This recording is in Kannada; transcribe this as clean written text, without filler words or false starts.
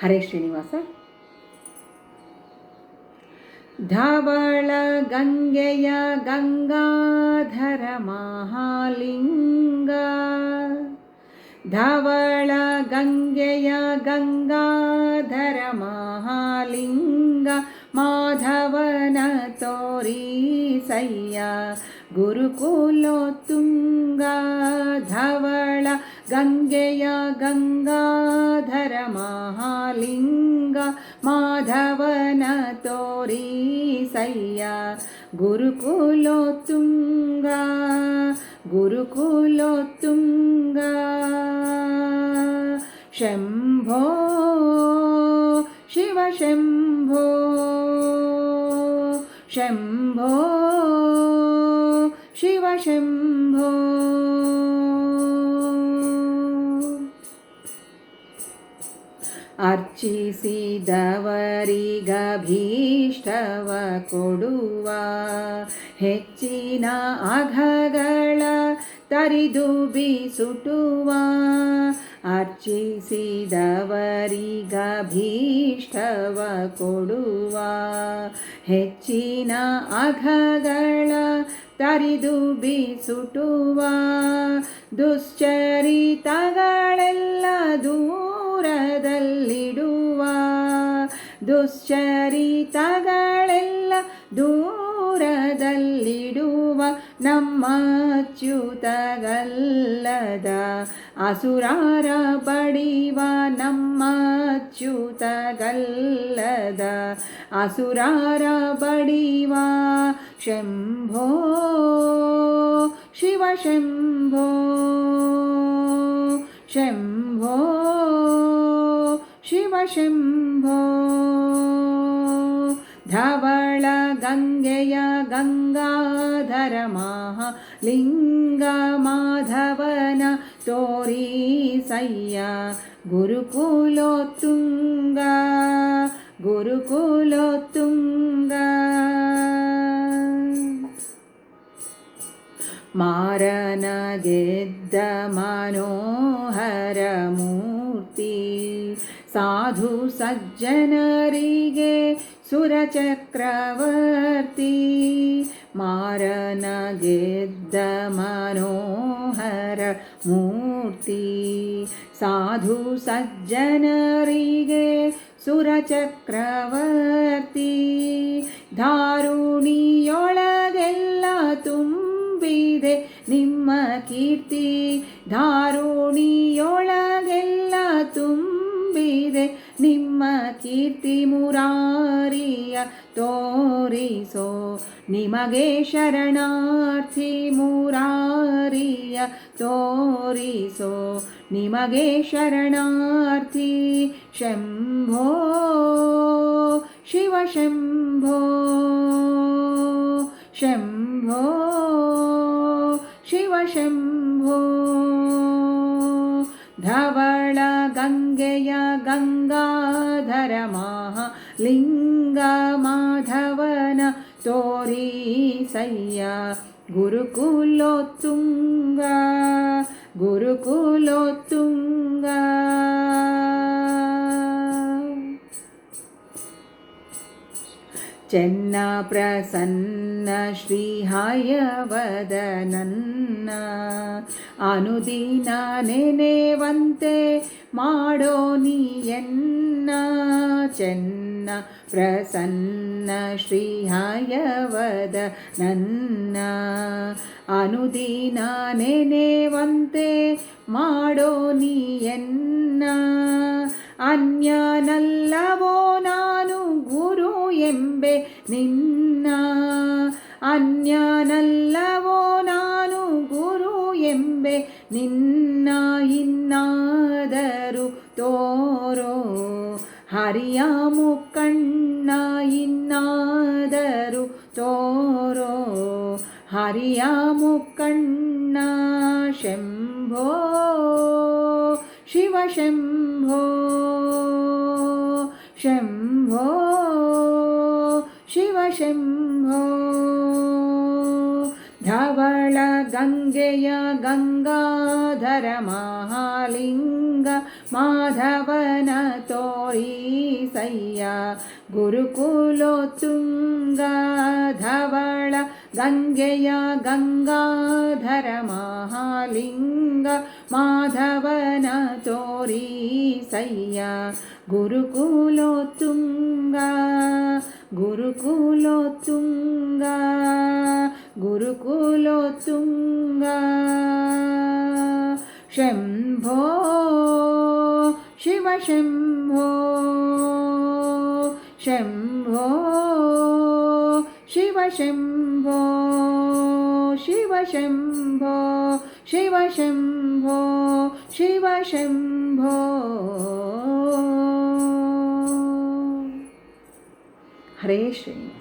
ಹರೇ ಶ್ರೀನಿವಾಸ. ಧವಳ ಗಂಗೆಯ ಗಂಗಾಧರ ಮಹಾಲಿಂಗ, ಧವಳ ಗಂಗೆಯ ಗಂಗಾಧರ ಮಹಾಲಿಂಗ, ಮಾಧವನ ತೋರಿಸಯ್ಯ ಗುರುಕುಲೋತ್ತುಂಗ. ಧವಳ ಗಂಗೆಯ ಗಂಗಾಧರ ಮಹಾಲಿಂಗ, ಮಾಧವನ ತೋರಿಸಯ್ಯ ಗುರುಕುಲೋತ್ತುಂಗ, ಗುರುಕುಲೋತ್ತುಂಗ. ಶಂಭೋ ಶಿವ ಶಂಭೋ, ಶಂಭೋ ಶಿವ ಶಂಭೋ. ಅರ್ಚಿಸಿದವರಿಗಭೀಷ್ಟವ ಕೊಡುವ, ಹೆಚ್ಚಿನ ಅಘಗಳ ತರಿದು ಬಿಸುಟುವ. ಅರ್ಚಿಸಿದವರಿಗಭೀಷ್ಟವ ಕೊಡುವ, ಹೆಚ್ಚಿನ ಅಘಗಳ ತರಿದು ಬಿಸುಟುವ. ದುಶ್ಚರಿತಗಳೆಲ್ಲ ದೂರದಲ್ಲಿಡುವ, ದುಶ್ಚರಿತಗಳೆಲ್ಲ ದೂರದಲ್ಲಿಡುವ. ನಮ್ಮ ಅಚ್ಯುತಗಲ್ಲದ ಅಸುರಾರ ಬಡಿವ, ನಮ್ಮ ಅಚ್ಯುತಗಲ್ಲದ ಅಸುರಾರ ಬಡಿವ. ಶಂಭೋ ಶಿವ ಶಂಭೋ, ಶಂಭೋ ಶಿವ ಶಂಭೋ. ಧವಳ ಗಂಗೆಯ ಗಂಗಾಧರ ಮಹಾಲಿಂಗ, ಮಾಧವನ ತೋರಿಸಯ್ಯ ಗುರುಕುಲೋತ್ತುಂಗ, ಗುರುಕುಲೋತ್ತುಂಗ. ಮಾರನ ಗೆದ್ದ ಮನೋಹರ ಮೂರ್ತಿ, ಸಾಧು ಸಜ್ಜನರಿಗೆ ಸುರಚಕ್ರವರ್ತಿ. ಮಾರನ ಗೆದ್ದ ಮನೋಹರ ಮೂರ್ತಿ, ಸಾಧು ಸಜ್ಜನರಿಗೆ ಸುರಚಕ್ರವರ್ತಿ. ಧಾರುಣಿಯೊಳಗೆಲ್ಲ ತುಂಬಿದೆ ನಿಮ್ಮ ಕೀರ್ತಿ, ಧಾರುಣಿಯೊಳಗೆಲ್ಲ ತುಂಬಿದೆ ನಿಮ್ಮ ಕೀರ್ತಿ. ಮುರಾರಿಯ ತೋರಿಸೋ ನಿಮಗೆ ಶರಣಾರ್ಥಿ, ಮುರಾರಿಯ ತೋರಿಸೋ ನಿಮಗೆ ಶರಣಾರ್ಥಿ. ಶಂಭೋ ಶಿವ ಶಂಭೋ, ಶಂಭೋ ಶಿವ ಶಂಭೋ. ಧವಳ ಗಂಗೆಯ ಗಂಗಾಧರ ಮಹಾಲಿಂಗ, ಮಾಧವನ ತೋರಿಸಯ್ಯ ಗುರುಕುಲೋತ್ತುಂಗ, ಗುರುಕುಲೋತ್ತುಂಗ. ಚೆನ್ನ ಪ್ರಸನ್ನ ಶ್ರೀ ಹಯವದನನ್ನ, ಅನುದಿನ ನೆನೆವಂತೆ ಮಾಡೋ ನೀಯನ್ನ. ಚೆನ್ನ ಪ್ರಸನ್ನ ಶ್ರೀ ಹಯವದನನ್ನ, ಅನುದಿನ ನೆನೆವಂತೆ ಮಾಡೋ ನೀಯನ್ನ. ಅನ್ಯನಲ್ಲವೋ ನಾನು ಗುರು ಎಂಬೆ ನಿನ್ನ, ಅನ್ಯನಲ್ಲವೋ ನಾನು ಗುರು ಎಂಬೆ ನಿನ್ನ. ಇನ್ನಾದರೂ ತೋರೋ ಹರಿಯ ಮುಕ್ಕಣ್ಣ, ಇನ್ನಾದರೂ ತೋರೋ ಹರಿಯ ಮುಕ್ಕಣ್ಣ. ಶಂಭೋ ಶಿವ ಶಂಭೋ, ಶಂಭೋ ಶಿವ ಶಂಭೋ. ಧವಳ ಗಂಗೆಯ ಗಂಗಾಧರ ಮಹಾಲಿಂಗ ಮಾಧವನ ತೋರಿಸಯ್ಯ ಗುರುಕುಲೋತ್ತುಂಗ ಧವಳ ಗಂಗೆಯ ಗಂಗಾಧರ ಮಹಾಲಿಂಗ ಮಾಧವನ ತೋರಿಸಯ್ಯ ಗುರುಕುಲೋತ್ತುಂಗ ಗುರುಕುಲೋತ್ತುಂಗ ಗುರುಕುಲೋತ್ತುಂಗ ಶಂಭೋ ಶಿವ ಶಂಭೋ ಶಂಭೋ ಶಿವ ಶಂಭೋ ಶಿವ ಶಂಭೋ ಶಿವ ಶಂಭೋ ಶಿವ ಶಂಭೋ. ಹರೇ ಶ್ರೀ.